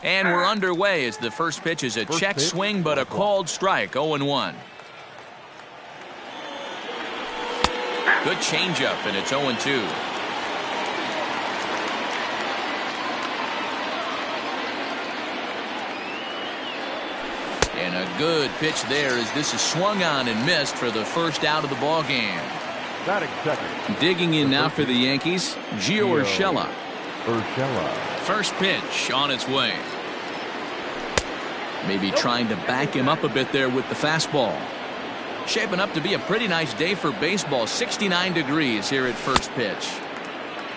And we're underway as the first pitch is a check swing, but a called strike, 0-1. Good changeup, and it's 0-2. And a good pitch there as this is swung on and missed for the first out of the ball game. Digging in now for the Yankees, Gio Urshela. First pitch on its way. Maybe trying to back him up a bit there with the fastball. Shaping up to be a pretty nice day for baseball. 69 degrees here at first pitch.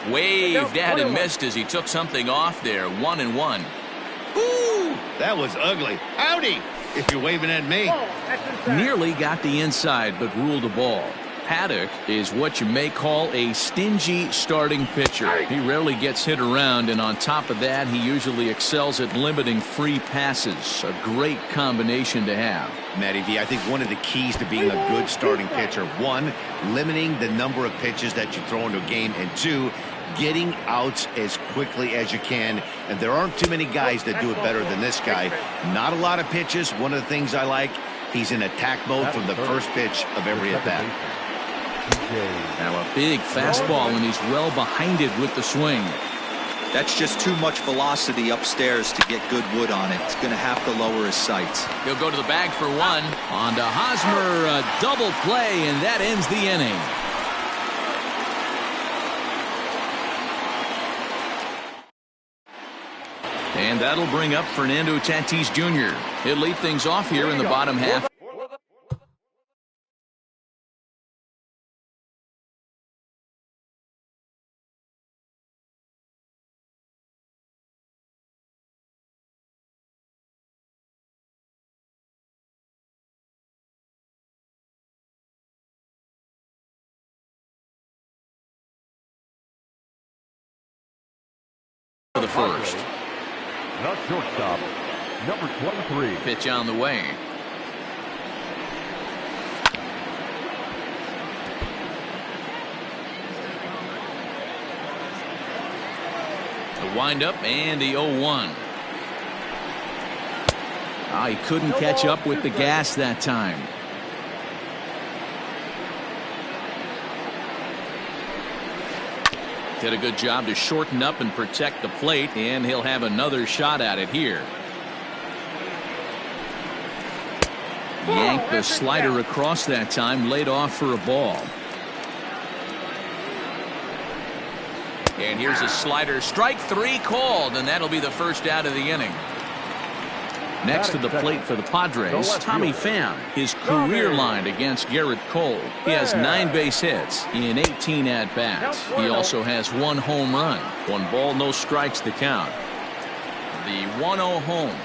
Waved at and missed as he took something off there. 1-1. Ooh, that was ugly. Howdy, if you're waving at me. Nearly got the inside, but ruled a ball. Paddock is what you may call a stingy starting pitcher. He rarely gets hit around, and on top of that, he usually excels at limiting free passes. A great combination to have. Matty V, I think one of the keys to being a good starting pitcher, one, limiting the number of pitches that you throw into a game, and two, getting outs as quickly as you can. And there aren't too many guys that do it better than this guy. Not a lot of pitches. One of the things I like, he's in attack mode from the first pitch of every at bat. Now a big fastball, and he's well behind it with the swing. That's just too much velocity upstairs to get good wood on it. He's going to have to lower his sights. He'll go to the bag for one. On to Hosmer, a double play, and that ends the inning. And that'll bring up Fernando Tatis Jr. He'll lead things off here in the bottom half. For the first. The shortstop, number 23. Pitch on the way. The windup and the 0-1. He couldn't catch up with the gas that time. Did a good job to shorten up and protect the plate, and he'll have another shot at it here. Yanked the slider across that time, laid off for a ball. And here's a slider. Strike three called, and that'll be the first out of the inning. Next to the plate for the Padres, Tommy Pham. His career line against Garrett Cole. He has 9 base hits in 18 at-bats. He also has 1 home run. 1 ball, no strikes the count. The 1-0 home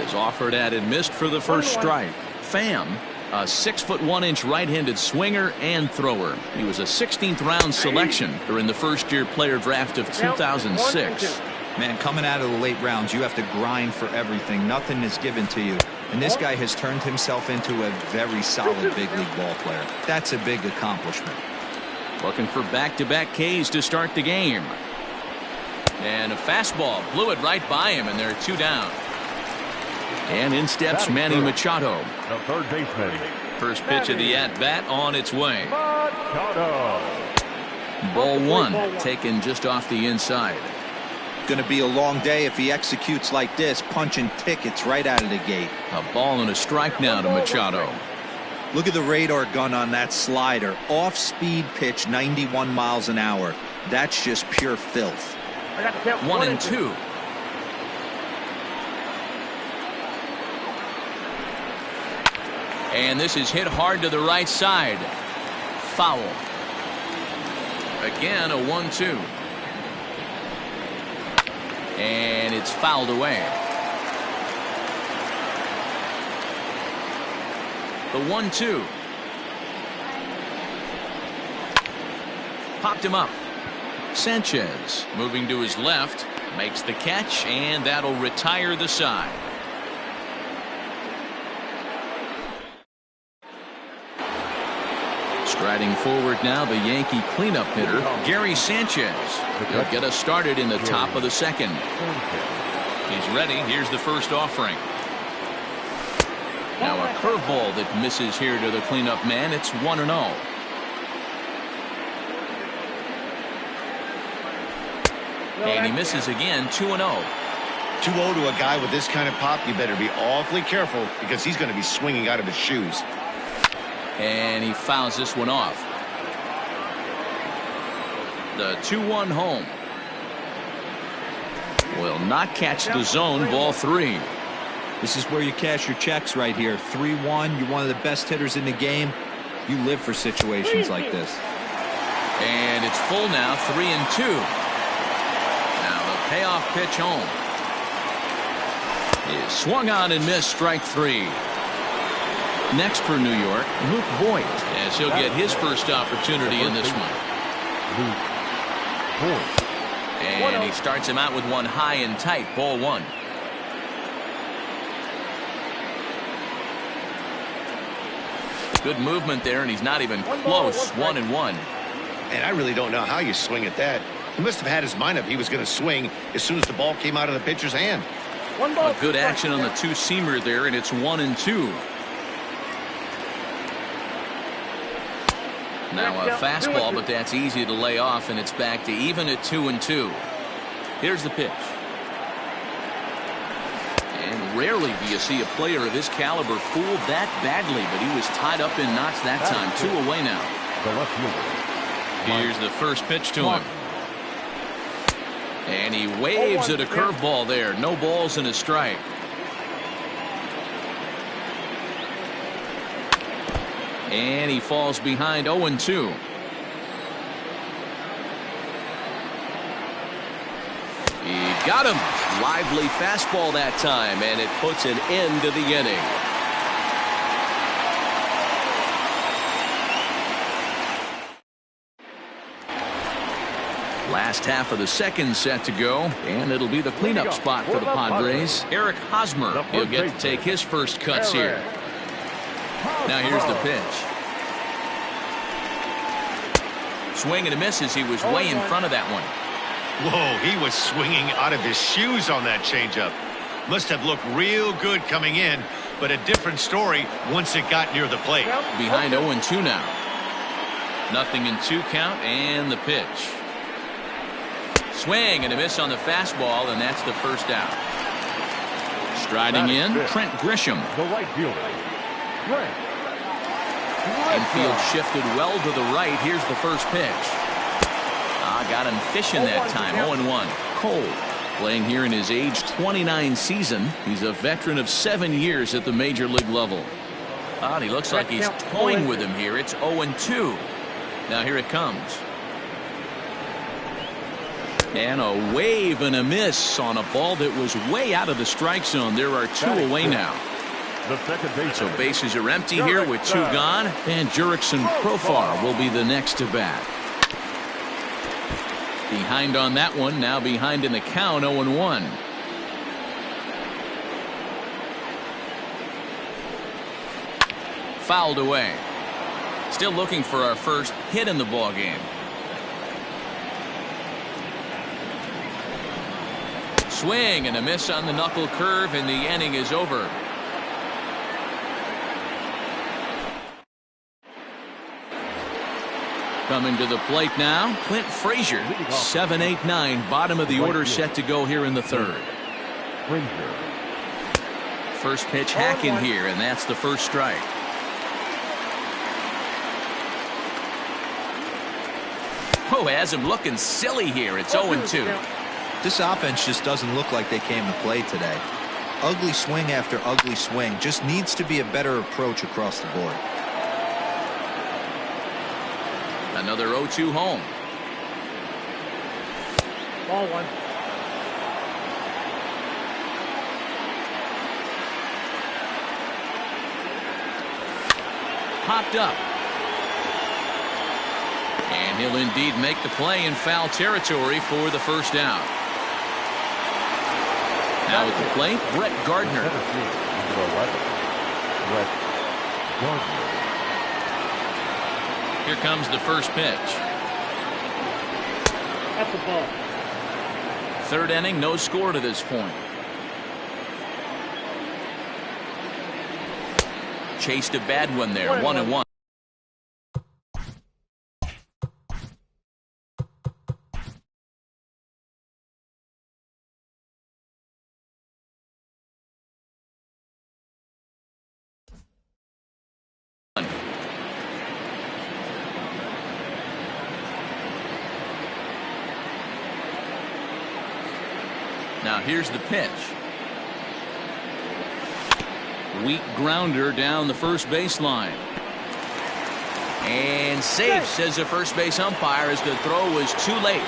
is offered at and missed for the first strike. Pham, a 6'1" right-handed swinger and thrower. He was a 16th round selection during the first-year player draft of 2006. Man, coming out of the late rounds, you have to grind for everything. Nothing is given to you. And this guy has turned himself into a very solid big league ball player. That's a big accomplishment. Looking for back-to-back Ks to start the game. And a fastball blew it right by him, and they're 2 down. And in steps Manny Machado. The third baseman. First pitch of the at-bat on its way. Ball 1 taken just off the inside. Going to be a long day if he executes like this, punching tickets right out of the gate. A ball and a strike now to Machado. Look at the radar gun on that slider. Off-speed pitch, 91 miles an hour. That's just pure filth. 1-2. And this is hit hard to the right side. Foul. Again, a 1-2. And it's fouled away. The 1-2. Popped him up. Sanchez moving to his left, makes the catch, and that'll retire the side. Riding forward now, the Yankee cleanup hitter, Gary Sanchez. He'll get us started in the top of the second. He's ready. Here's the first offering. Now a curveball that misses here to the cleanup man. It's 1-0. And he misses again, 2-0. 2-0 to a guy with this kind of pop, you better be awfully careful because he's going to be swinging out of his shoes. And he fouls this one off. The 2-1 home. Will not catch the zone. Ball 3. This is where you cash your checks right here. 3-1. You're one of the best hitters in the game. You live for situations like this. And it's full now, 3-2. Now the payoff pitch home. Is swung on and missed, strike 3. Next for New York, Luke Voit, as he'll get his first opportunity in this one. And he starts him out with one high and tight, ball 1. Good movement there, and he's not even close. 1-1. And I really don't know how you swing at that. He must have had his mind up he was going to swing as soon as the ball came out of the pitcher's hand. A good action on the two-seamer there, and it's 1-2. Now a fastball, but that's easy to lay off, and it's back to even at 2-2. Here's the pitch. And rarely do you see a player of his caliber fooled that badly, but he was tied up in knots that time. 2 away now. Here's the first pitch to him. And he waves at a curveball there. No balls and a strike. And he falls behind 0-2. He got him. Lively fastball that time, and it puts an end to the inning. Last half of the second set to go, and it'll be the cleanup spot for the Padres. Eric Hosmer, he'll get to take his first cuts here. Now here's the pitch. Swing and a miss as he was way in front of that one. Whoa, he was swinging out of his shoes on that changeup. Must have looked real good coming in, but a different story once it got near the plate. Behind 0-2 now. 0-2 count, and the pitch. Swing and a miss on the fastball, and that's the first out. Striding in, Trent Grisham. The right fielder, Trent. Infield shifted well to the right. Here's the first pitch. Got him fishing that time. 0-1. Cole playing here in his age 29 season. He's a veteran of 7 years at the major league level. He looks like he's toying with him here. It's 0-2. Now here it comes. And a wave and a miss on a ball that was way out of the strike zone. There are 2 away now. The second base. So bases are empty here with 2 gone, and Jurickson Profar will be the next to bat. Behind on that one, now behind in the count, 0-1. Fouled away. Still looking for our first hit in the ball game. Swing and a miss on the knuckle curve, and the inning is over. Coming to the plate now, Clint Frazier. 7-8-9, bottom of the order set to go here in the third. First pitch hacking here, and that's the first strike. Oh, has him looking silly here. It's 0-2. This offense just doesn't look like they came to play today. Ugly swing after ugly swing. Just needs to be a better approach across the board. Another 0-2 home. Ball 1. Popped up. And he'll indeed make the play in foul territory for the first out. Now at the plate, Brett Gardner. Brett Gardner. Here comes the first pitch. That's the ball. Third inning, no score to this point. Chased a bad one there. 1-1. Now here's the pitch. Weak grounder down the first baseline. And safe, says the first base umpire, as the throw was too late.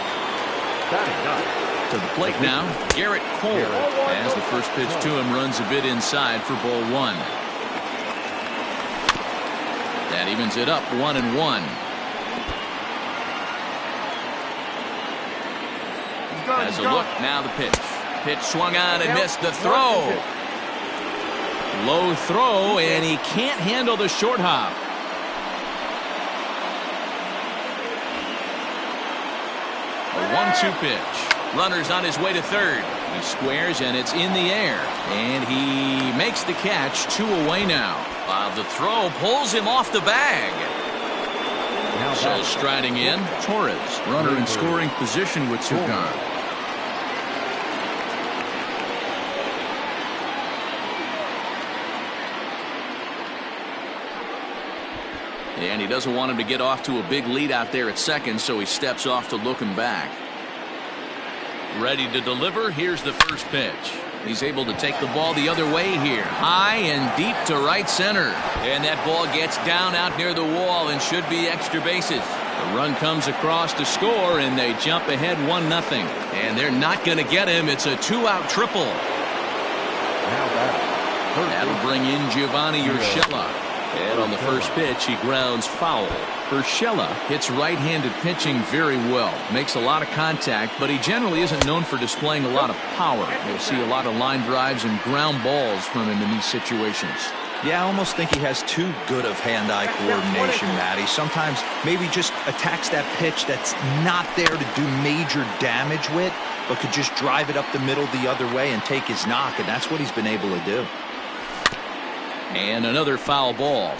To the plate now, Garrett Cole, as the first pitch to him runs a bit inside for ball 1. That evens it up 1-1. As a look, now the pitch. Pitch swung on and missed the throw. Low throw, and he can't handle the short hop. A 1-2 pitch. Runner's on his way to third. He squares, and it's in the air. And he makes the catch. 2 away now. While the throw pulls him off the bag. So striding in, Torres. Runner in scoring position with 2 gone. And he doesn't want him to get off to a big lead out there at second, so he steps off to look him back. Ready to deliver. Here's the first pitch. He's able to take the ball the other way here. High and deep to right center. And that ball gets down out near the wall and should be extra bases. The run comes across to score, and they jump ahead 1-0. And they're not going to get him. It's a 2-out triple. That'll bring in Giovanni Urshela. And on the first pitch, he grounds foul. Urshela hits right-handed pitching very well. Makes a lot of contact, but he generally isn't known for displaying a lot of power. You'll see a lot of line drives and ground balls from him in these situations. Yeah, I almost think he has too good of hand-eye coordination, Matty. Sometimes maybe just attacks that pitch that's not there to do major damage with, but could just drive it up the middle the other way and take his knock, and that's what he's been able to do. And another foul ball.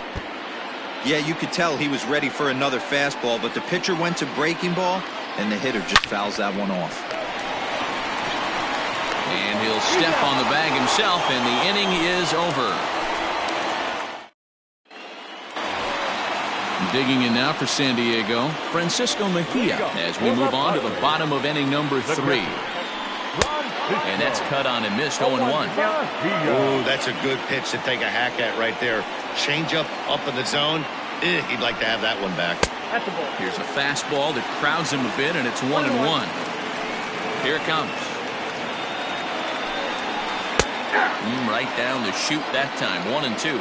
Yeah, you could tell he was ready for another fastball, but the pitcher went to breaking ball, and the hitter just fouls that one off. And he'll step on the bag himself, and the inning is over. Digging in now for San Diego, Francisco Mejia, as we move on to the bottom of inning number 3. And that's cut on and missed. 0-1. Oh, that's a good pitch to take a hack at right there. Change up in the zone. He'd like to have that one back. Here's a fastball that crowds him a bit, and it's 1-1. Here it comes. Right down the chute that time. 1-2.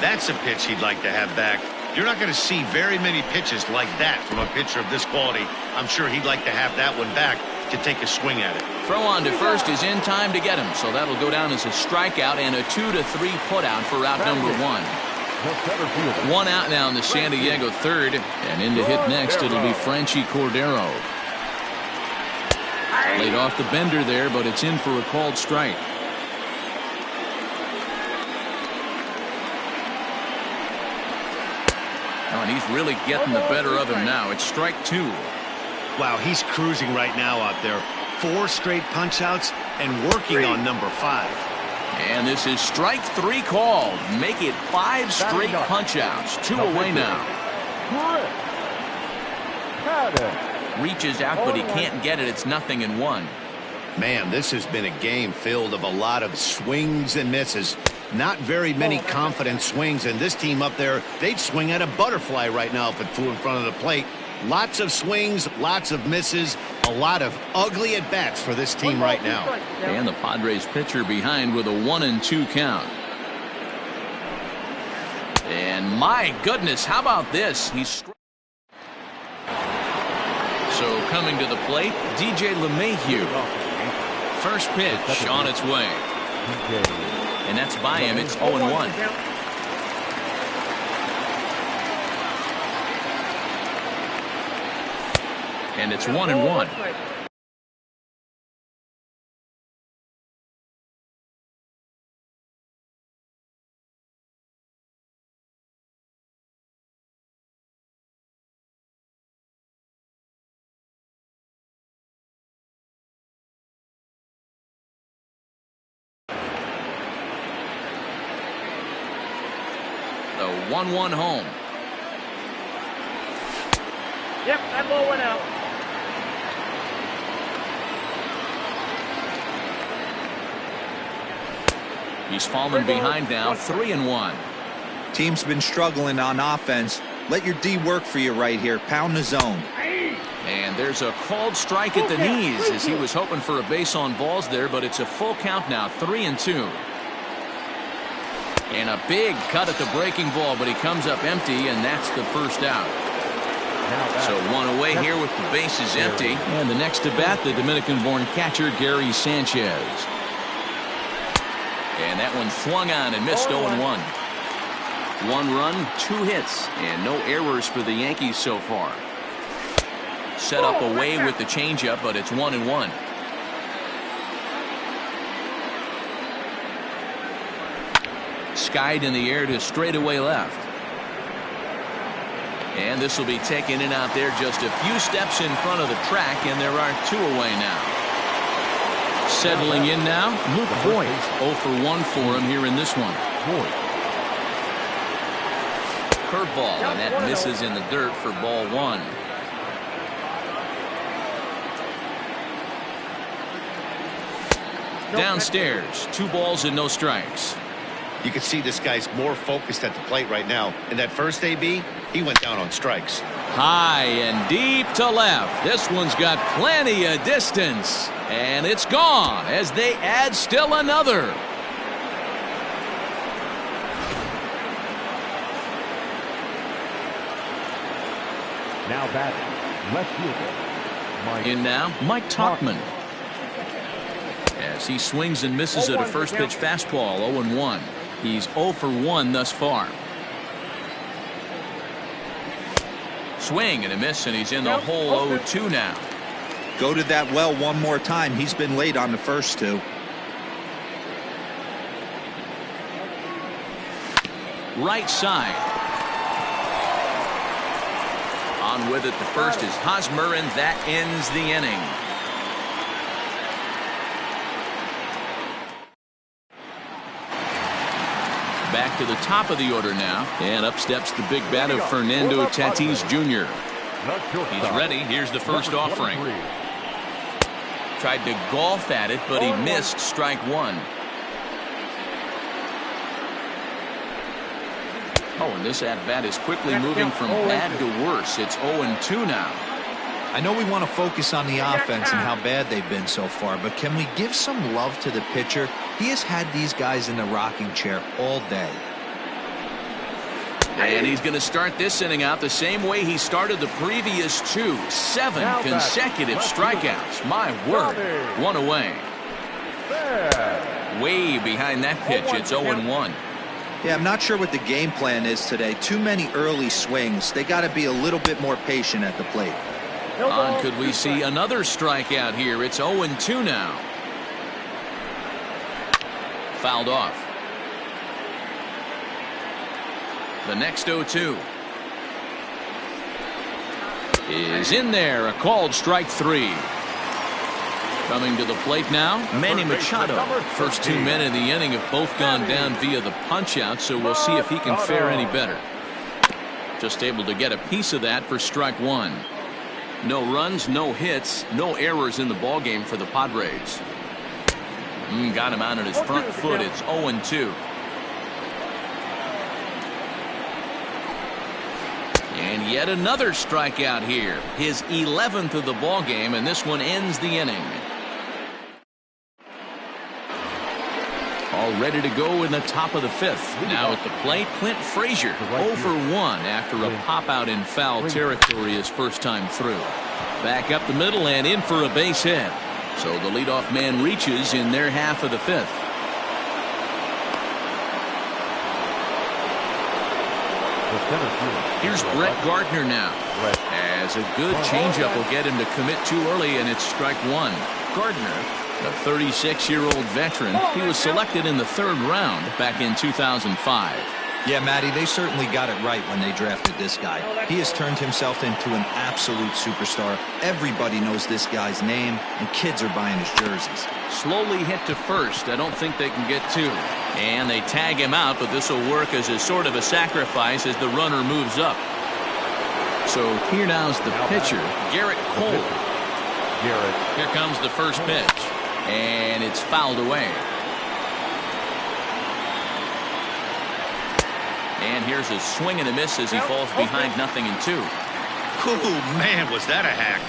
That's a pitch he'd like to have back. You're not going to see very many pitches like that from a pitcher of this quality. I'm sure he'd like to have that one back to take a swing at it. Throw on to first is in time to get him, so that'll go down as a strikeout and a 2-3 putout for out number 1. 1 out now in the San Diego third, and in to hit next it'll be Franchy Cordero. Laid off the bender there, but it's in for a called strike. Oh, and he's really getting the better of him now. It's strike 2. Wow, he's cruising right now out there. 4 straight punch-outs and working on number 5. And this is strike 3 called. Make it 5 straight punch-outs. 2 away now. Reaches out, but he can't get it. It's 0-1. Man, this has been a game filled of a lot of swings and misses. Not very many confident swings, and this team up there, they'd swing at a butterfly right now if it flew in front of the plate. Lots of swings, lots of misses, a lot of ugly at-bats for this team right now. And the Padres pitcher behind with a 1-2 count. And my goodness, how about this? So coming to the plate, DJ LeMahieu. First pitch on its way. And that's by him. It's 0-1. And it's 1-1. The 1-1 home. Yep, that ball went out. He's fallen behind now, 3-1. Team's been struggling on offense. Let your D work for you right here. Pound the zone. And there's a called strike at the knees as he was hoping for a base on balls there, but it's a full count now, 3-2. And a big cut at the breaking ball, but he comes up empty, and that's the first out. So one away here with the bases empty. And the next to bat, the Dominican-born catcher, Gary Sanchez. And that one swung on and missed 0-1. 1 run, 2 hits, and no errors for the Yankees so far. Set up away with the changeup, but it's 1-1. Skied in the air to straightaway left. And this will be taken in out there just a few steps in front of the track, and there are 2 away now. Settling in now, Luke Voit. 0 for 1 for him here in this one. Curveball, and that misses in the dirt for ball 1. Downstairs, 2 balls and no strikes. You can see this guy's more focused at the plate right now. In that first AB, he went down on strikes. High and deep to left. This one's got plenty of distance. And it's gone as they add still another. Now batting, left fielder, Mike. In now, Mike Tauchman. As he swings and misses at a first pitch fastball, 0-1. He's 0 for 1 thus far. Swing and a miss, and he's in the hole 0-2 now. Go to that well one more time. He's been late on the first 2. Right side. On with it, the first is Hosmer, and that ends the inning. Back to the top of the order now, and up steps the big bat of Fernando Tatis Jr. He's ready. Here's the first offering. Tried to golf at it, but he missed strike 1. Oh, and this at-bat is quickly moving from bad to worse. It's 0-2 now. I know we want to focus on the offense and how bad they've been so far, but can we give some love to the pitcher? He has had these guys in the rocking chair all day. And he's going to start this inning out the same way he started the previous 2. 7 consecutive strikeouts. My word. 1 away. Way behind that pitch. It's 0-1. Yeah, I'm not sure what the game plan is today. Too many early swings. They got to be a little bit more patient at the plate. On could we see another strikeout here? It's 0-2 now. Fouled off. The next 0-2 is in there. A called strike 3. Coming to the plate now, Manny Machado. First 2 men in the inning have both gone down via the punch-out, so we'll see if he can fare any better. Just able to get a piece of that for strike 1. No runs, no hits, no errors in the ballgame for the Padres. Got him out on his front foot. It's 0-2. And yet another strikeout here. His 11th of the ballgame, and this one ends the inning. All ready to go in the top of the 5th. Now at the plate, Clint Frazier, 0 for 1 after a pop-out in foul territory his first time through. Back up the middle and in for a base hit. So the leadoff man reaches in their half of the 5th. Here's Brett Gardner now. As a good changeup will get him to commit too early, and it's strike one. Gardner, a 36-year-old veteran, he was selected in the 3rd round back in 2005. Yeah, Matty, they certainly got it right when they drafted this guy. He has turned himself into an absolute superstar. Everybody knows this guy's name, and kids are buying his jerseys. Slowly hit to first. I don't think they can get 2. And they tag him out, but this will work as a sort of a sacrifice as the runner moves up. So here now's the pitcher, Garrett Cole. Here comes the first pitch, and it's fouled away. And here's a swing and a miss as he falls behind 0-2. Oh, man, was that a hack.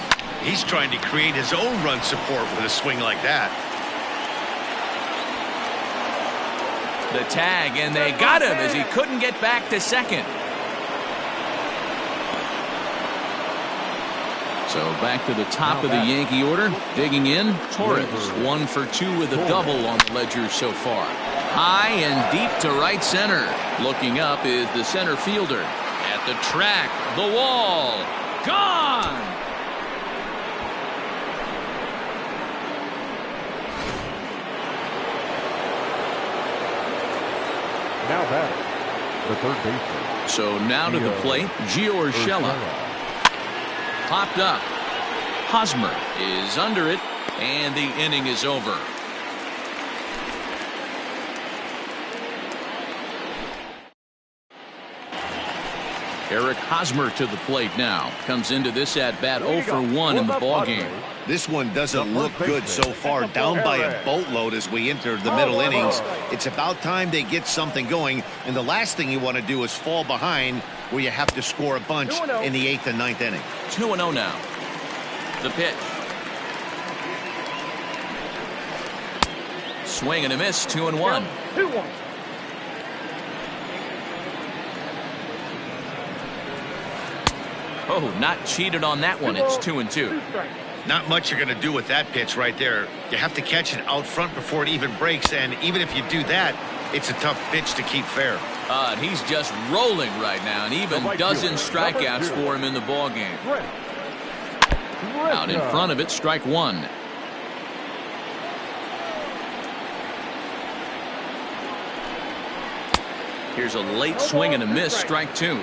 He's trying to create his own run support with a swing like that. The tag, and they got him as he couldn't get back to second. So back to the top of the Yankee order. Digging in, Torres. 1 for 2 with a double on the ledger so far. High and deep to right center. Looking up is the center fielder. At the track, the wall. Gone! Now batting, the third baseman. So now to the plate, Gio Urshela. Popped up. Hosmer is under it, and the inning is over. Eric Hosmer to the plate now. Comes into this at-bat 0 for 1 in the ballgame. This one doesn't look good so far. Down by a boatload as we enter the middle innings. It's about time they get something going. And the last thing you want to do is fall behind where you have to score a bunch in the 8th and 9th inning. 2-0 now. The pitch. Swing and a miss. 2-1. 2-1. Oh, not cheated on that one. It's 2-2. Not much you're going to do with that pitch right there. You have to catch it out front before it even breaks, and even if you do that, it's a tough pitch to keep fair. And he's just rolling right now, and even dozen strikeouts for him in the ballgame. Out in front of it, strike one. Here's a late swing and a miss, strike two.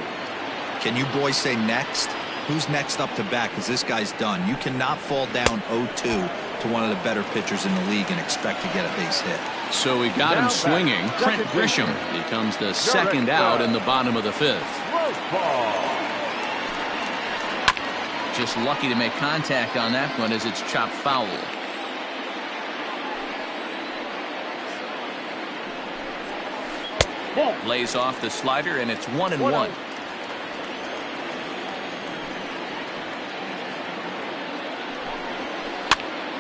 Can you boys say next? Who's next up to bat? Because this guy's done. You cannot fall down 0-2 to one of the better pitchers in the league and expect to get a base hit. So we got him swinging. Trent Grisham becomes the second out in the bottom of the fifth. Just lucky to make contact on that one as it's chopped foul. Lays off the slider, and it's 1-1.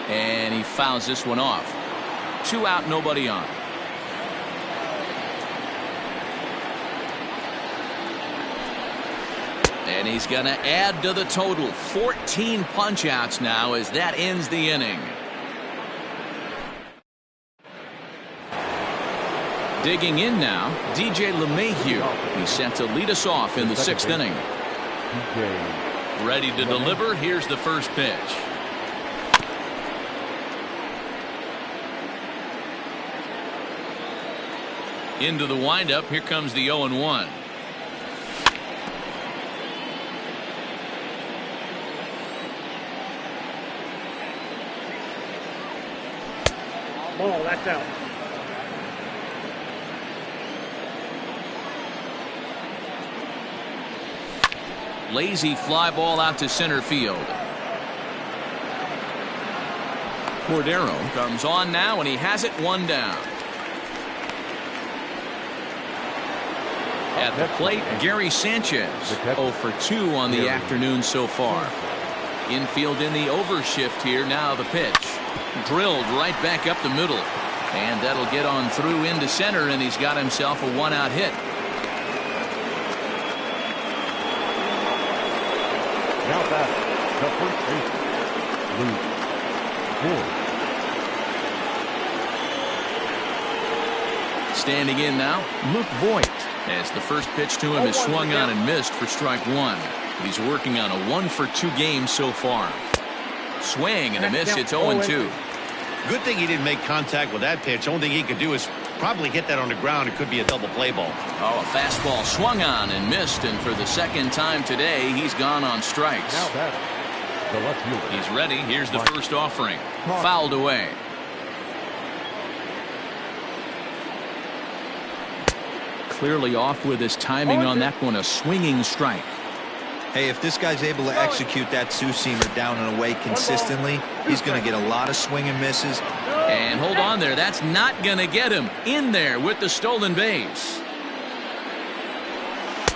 And he fouls this one off. 2 out, nobody on. And he's going to add to the total. 14 punch-outs now as that ends the inning. Digging in now, DJ LeMahieu. He's set to lead us off in the 6th inning. Ready to deliver. Here's the first pitch. Into the windup. Here comes the 0-1. Ball, that's out. Lazy fly ball out to center field. Cordero comes on now, and he has it, 1 down. At the plate, Gary Sanchez, 0 for 2 on the afternoon so far. Infield in the overshift here. Now the pitch. Drilled right back up the middle. And that'll get on through into center, and he's got himself a 1-out hit. Now back, the first baseman, Luke Voit. Standing in now, Luke Voigt, as the first pitch to him is swung on and missed for strike one. He's working on a 1-for-2 game so far. Swing and a miss. It's 0-2. Good thing he didn't make contact with that pitch. Only thing he could do is probably hit that on the ground. It could be a double play ball. Oh, a fastball swung on and missed, and for the second time today, he's gone on strikes. Now batting, the left fielder. He's ready. Here's the first offering. Fouled away. Clearly off with his timing on that one. A swinging strike. Hey, if this guy's able to execute that two-seamer down and away consistently, he's going to get a lot of swing and misses. And hold on there. That's not going to get him in there with the stolen base.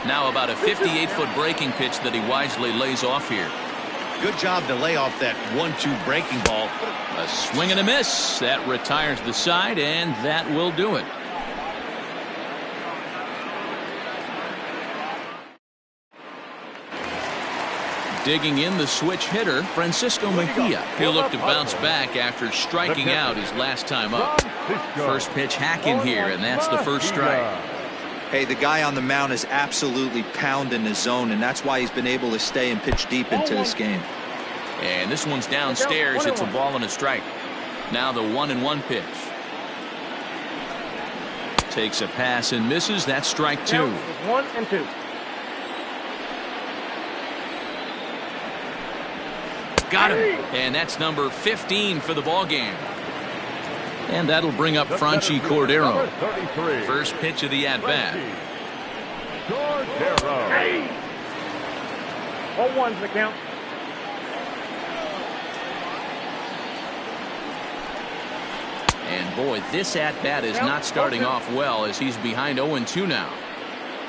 Now about a 58-foot breaking pitch that he wisely lays off here. Good job to lay off that 1-2 breaking ball. A swing and a miss. That retires the side, and that will do it. Digging in, the switch hitter, Francisco Mejia. He'll look to bounce back after striking out his last time up. First pitch hacking here, and that's the first strike. Hey, the guy on the mound is absolutely pounding the zone, and that's why he's been able to stay and pitch deep into this game. And this one's downstairs. It's a ball and a strike. Now the 1-1 pitch. Takes a pass and misses. That's strike two. 1-2. Got him. And that's number 15 for the ball game. And that'll bring up Franchy Cordero. First pitch of the at-bat. Cordero. Hey. 0-1's the count. And boy, this at-bat is not starting off well as he's behind 0-2 now.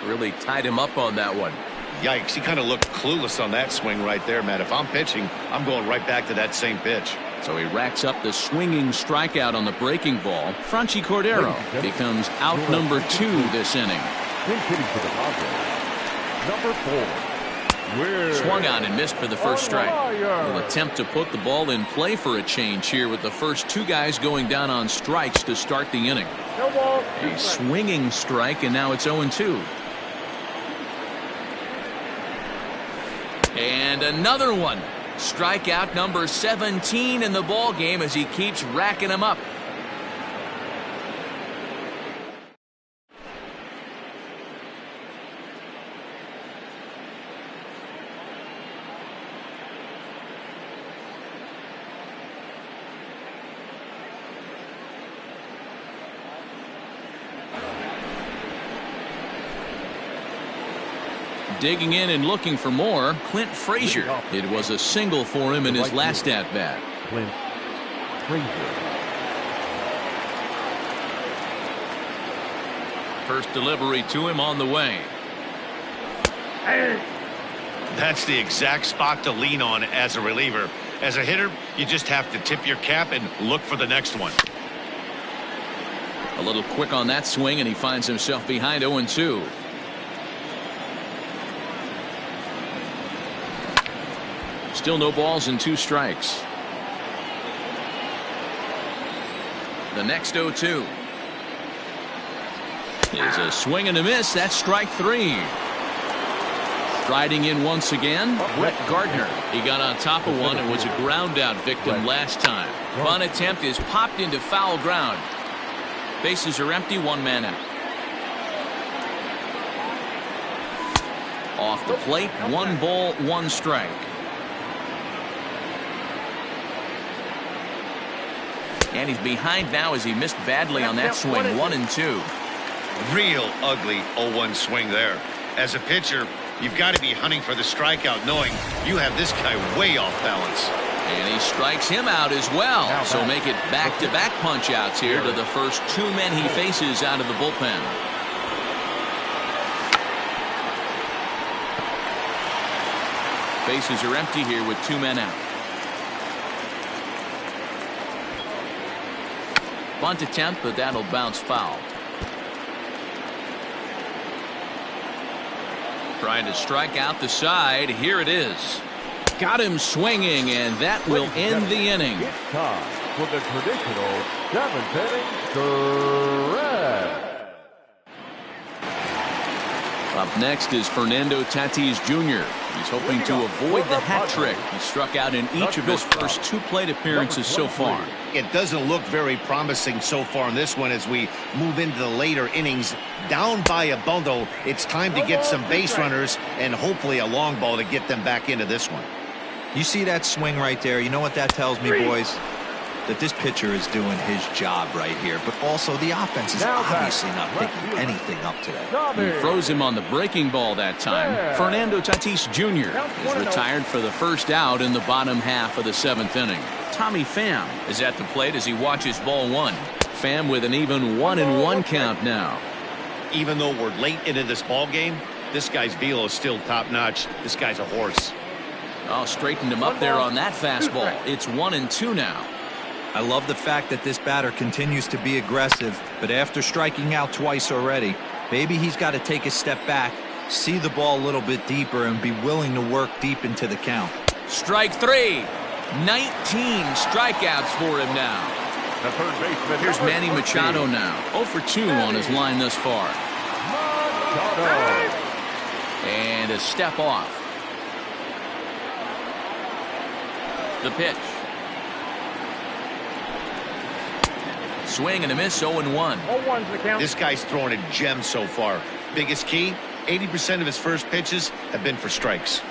Really tied him up on that one. Yikes, he kind of looked clueless on that swing right there, Matt. If I'm pitching, I'm going right back to that same pitch. So he racks up the swinging strikeout on the breaking ball. Franchy Cordero becomes out number 2 this inning. Hitting for the Padres. Number 4. Swung on and missed for the first strike. Will attempt to put the ball in play for a change here with the first 2 guys going down on strikes to start the inning. No ball. A swinging strike, and now it's 0-2. And another one. Strikeout number 17 in the ball game as he keeps racking them up. Digging in and looking for more, Clint Frazier. It was a single for him in his last at-bat. Clint Frazier. First delivery to him on the way. That's the exact spot to lean on as a reliever. As a hitter, you just have to tip your cap and look for the next one. A little quick on that swing, and he finds himself behind 0-2. Still no balls and 2 strikes. The next 0-2 is a swing and a miss. That's strike 3. Striding in once again, Brett Gardner. He got on top of one and was a ground out victim last time. Bunt attempt is popped into foul ground. Bases are empty, 1 man out. Off the plate, 1 ball, 1 strike. And he's behind now as he missed badly on that swing. 1-2. Real ugly 0-1 swing there. As a pitcher, you've got to be hunting for the strikeout, knowing you have this guy way off balance. And he strikes him out as well. So make it back-to-back punch-outs here to the first 2 men he faces out of the bullpen. Bases are empty here with 2 men out. Bunt attempt, but that'll bounce foul. Trying to strike out the side. Here it is. Got him swinging, and that will end the inning. It's time for the traditional 7th inning stretch. Up next is Fernando Tatis Jr. He's hoping to avoid the hat trick. He struck out in each of his first 2 plate appearances so far. It doesn't look very promising so far in this one as we move into the later innings. Down by a bundle, it's time to get some base runners and hopefully a long ball to get them back into this one. You see that swing right there? You know what that tells me, boys? That this pitcher is doing his job right here, but also the offense is obviously not picking anything up today. He froze him on the breaking ball that time. Fernando Tatis Jr. is retired for the first out in the bottom half of the 7th inning. Tommy Pham is at the plate as he watches ball 1. Pham with an even 1-1 count now. Even though we're late into this ball game, this guy's velo is still top notch. This guy's a horse. Oh, straightened him up there on that fastball. It's 1-2 now. I love the fact that this batter continues to be aggressive, but after striking out twice already, maybe he's got to take a step back, see the ball a little bit deeper, and be willing to work deep into the count. Strike 3. 19 strikeouts for him now. The third baseman. Here's Manny Machado now. 0 for 2 on his line thus far. And a step off. The pitch. Swing and a miss, 0-1. This guy's throwing a gem so far. Biggest key, 80% of his first pitches have been for strikes.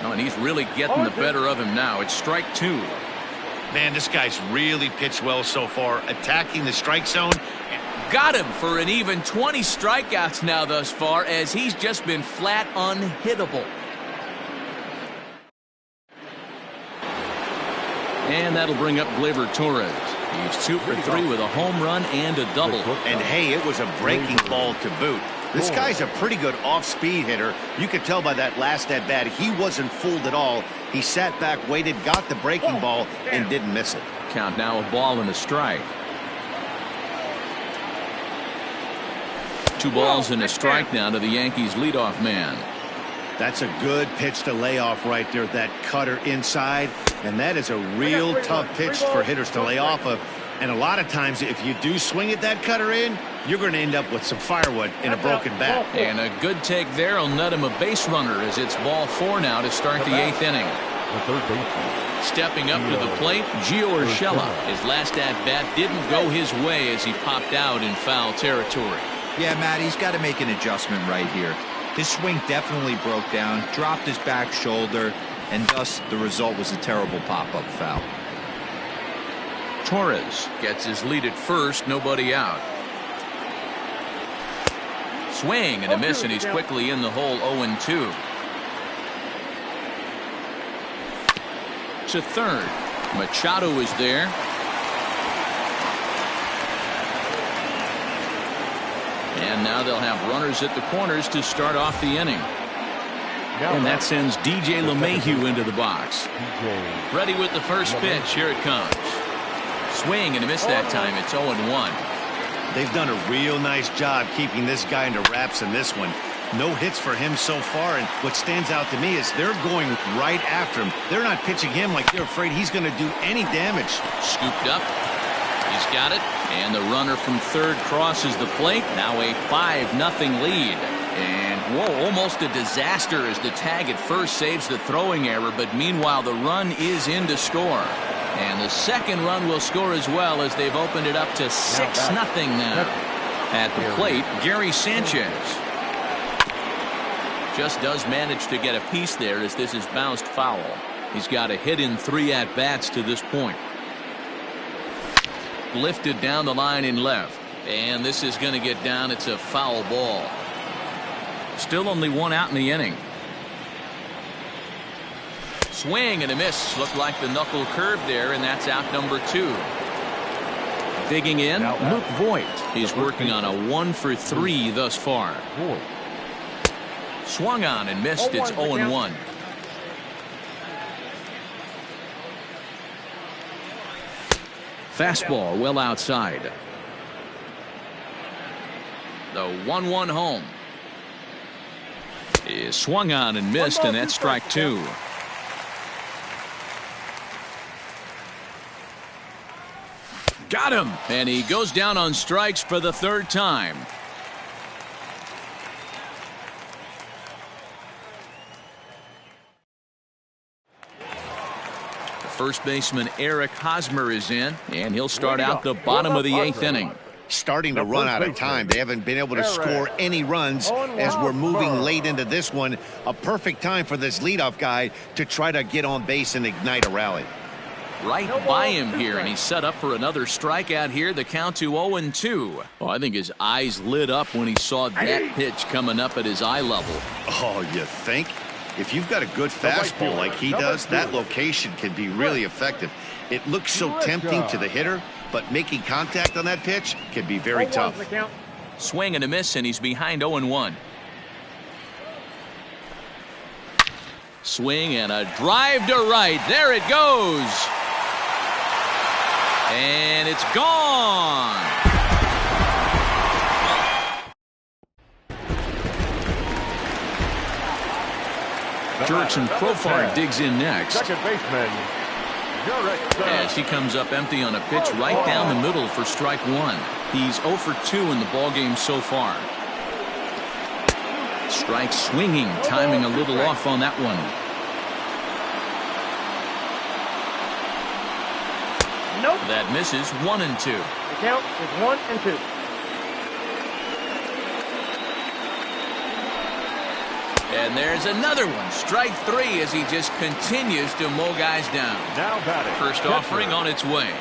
Oh, and he's really getting the better of him now. It's strike 2. Man, this guy's really pitched well so far, attacking the strike zone. Got him for an even 20 strikeouts now thus far, as he's just been flat unhittable. And that'll bring up Gleyber Torres. He's 2 for 3 with a home run and a double. And hey, it was a breaking ball to boot. This guy's a pretty good off-speed hitter. You could tell by that last at-bat he wasn't fooled at all. He sat back, waited, got the breaking ball, and didn't miss it. Count now a ball and a strike. 2 balls and a strike now to the Yankees leadoff man. That's a good pitch to lay off right there, that cutter inside. And that is a real tough pitch for hitters to lay off of. And a lot of times, if you do swing at that cutter in, you're going to end up with some firewood in a broken bat. And a good take there will net him a base runner as it's ball 4 now to start the 8th inning. The third baseman. Stepping up to the plate, Gio Urshela. His last at-bat didn't go his way as he popped out in foul territory. Yeah, Matt, he's got to make an adjustment right here. His swing definitely broke down, dropped his back shoulder, and thus the result was a terrible pop-up foul. Torres gets his lead at first, nobody out. Swing and a miss, and he's quickly in the hole. 0-2. To third. Machado is there. And now they'll have runners at the corners to start off the inning. And that sends DJ LeMahieu into the box. Ready with the first pitch. Here it comes. Swing and a miss that time. It's 0-1. They've done a real nice job keeping this guy under wraps in this one. No hits for him so far, and what stands out to me is they're going right after him. They're not pitching him like they're afraid he's going to do any damage. Scooped up. He's got it, and the runner from third crosses the plate. Now a 5-0 lead. And whoa, almost a disaster as the tag at first saves the throwing error, but meanwhile the run is in to score. And the second run will score as well as they've opened it up to 6-0 now. At the plate, Gary Sanchez just does manage to get a piece there as this is bounced foul. He's got a hit in 3 at-bats to this point. Lifted down the line in left, and this is going to get down. It's a foul ball. Still only 1 out in the inning. Swing and a miss. Looked like the knuckle curve there, and that's out number 2. Digging in, Luke Voit. He's working on a 1-for-3 thus far. Swung on and missed. It's 0-1. Fastball well outside. The 1-1 home is swung on and missed, and that's strike 2. Got him, and he goes down on strikes for the 3rd time. First baseman Eric Hosmer is in, and he'll start out the bottom of the 8th inning. Starting to run out of time. They haven't been able to score any runs as we're moving late into this one. A perfect time for this leadoff guy to try to get on base and ignite a rally. Right by him here, and he's set up for another strikeout here. The count to 0-2. Oh, I think his eyes lit up when he saw that pitch coming up at his eye level. Oh, you think? If you've got a good fastball like he does, that location can be really effective. It looks so tempting to the hitter, but making contact on that pitch can be very tough. Swing and a miss, and he's behind 0-1. Swing and a drive to right. There it goes. And it's gone. Jurickson Profar digs in next. Second baseman, Jurickson. As he comes up empty on a pitch right down the middle for strike one. He's 0 for 2 in the ballgame so far. Strike swinging, timing a little off on that one. Nope. That misses. 1-2. The count is 1-2. And there's another one. Strike 3 as he just continues to mow guys down. Now batting. First offering on its way.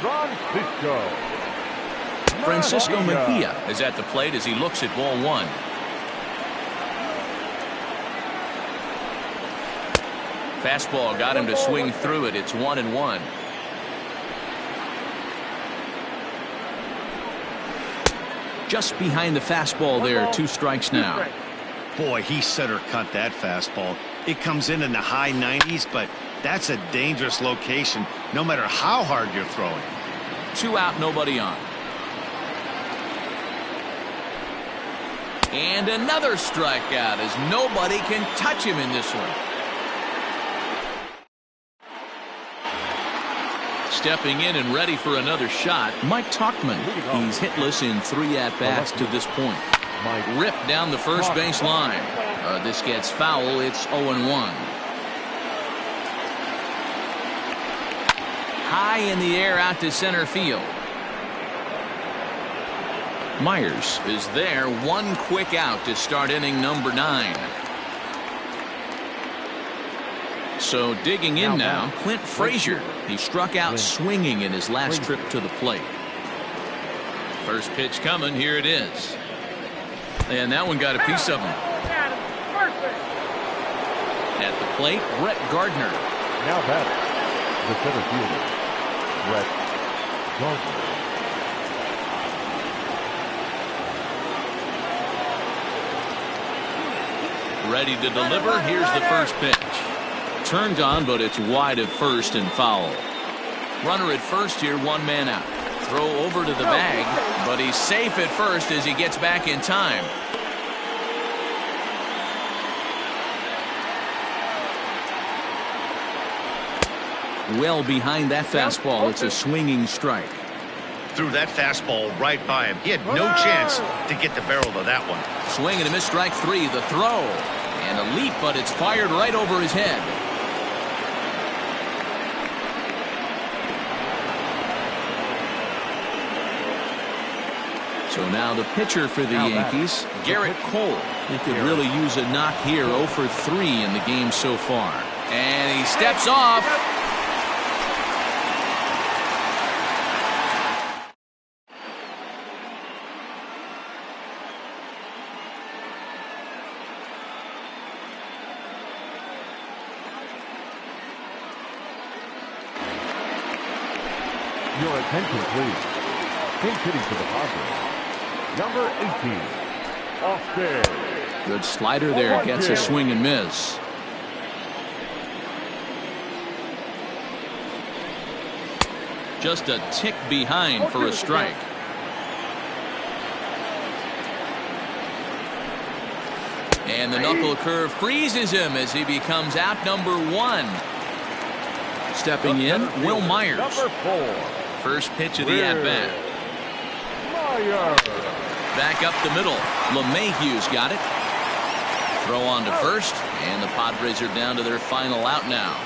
Francisco Mejia is at the plate as he looks at ball one. Fastball got him to swing through it. It's 1-1. Just behind the fastball there. 2 strikes now. Boy, he center cut that fastball. It comes in the high 90s, but that's a dangerous location no matter how hard you're throwing. 2 out, nobody on. And another strikeout as nobody can touch him in this one. Stepping in and ready for another shot, Mike Tauchman. He's hitless in 3 at-bats to this point. Ripped down the first base line. This gets foul. It's 0-1. High in the air out to center field. Myers is there. 1 quick out to start inning number 9. So digging in now, Clint Frazier. He struck out swinging in his last trip to the plate. First pitch coming. Here it is. And that one got a piece of him. At the plate, Brett Gardner. Now batting, the center fielder, Brett Gardner. Ready to deliver. Here's the first pitch. Turned on, but it's wide at first and foul. Runner at first here, 1 man out. Throw over to the bag, but he's safe at first as he gets back in time. Well behind that fastball. It's a swinging strike. Threw that fastball right by him. He had no chance to get the barrel of that one. Swing and a miss. Strike 3. The throw and a leap, but it's fired right over his head. So now the pitcher for the Yankees, Garrett Cole. He could really use a knock here. 0 for 3 in the game so far. And he steps off. Your attention, please. Pin hitting for the Padres. Number 18, off there. Good slider there. Gets a swing and miss. Just a tick behind for a strike. And the knuckle curve freezes him as he becomes out number 1. Stepping in, Will Myers. Number 4. First pitch of the at-bat. Myers. Back up the middle. LeMahieu's got it. Throw on to first, and the Padres are down to their final out now.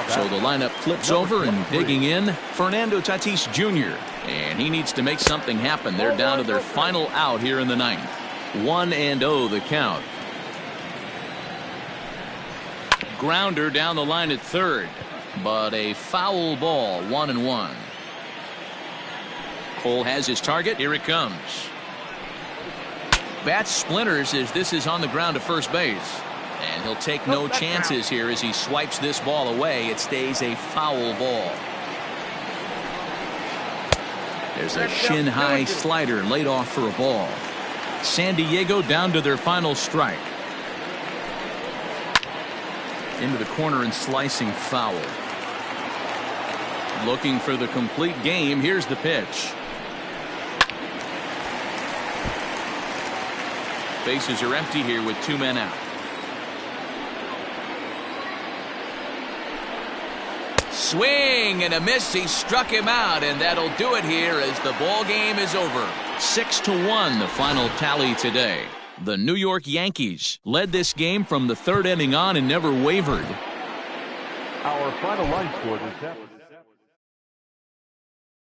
So the lineup flips over, and digging in, Fernando Tatis Jr. And he needs to make something happen. They're down to their final out here in the ninth. 1-0 the count. Grounder down the line at third, but a foul ball. 1-1. Cole has his target. Here it comes. Bat splinters as this is on the ground to first base. And he'll take no chances here as he swipes this ball away. It stays a foul ball. There's a shin-high slider laid off for a ball. San Diego down to their final strike. Into the corner and slicing foul. Looking for the complete game. Here's the pitch. Bases are empty here with 2 men out. Swing and a miss. He struck him out, and that'll do it here as the ball game is over. 6-1 the final tally today. The New York Yankees led this game from the third inning on and never wavered. Our final line score this afternoon.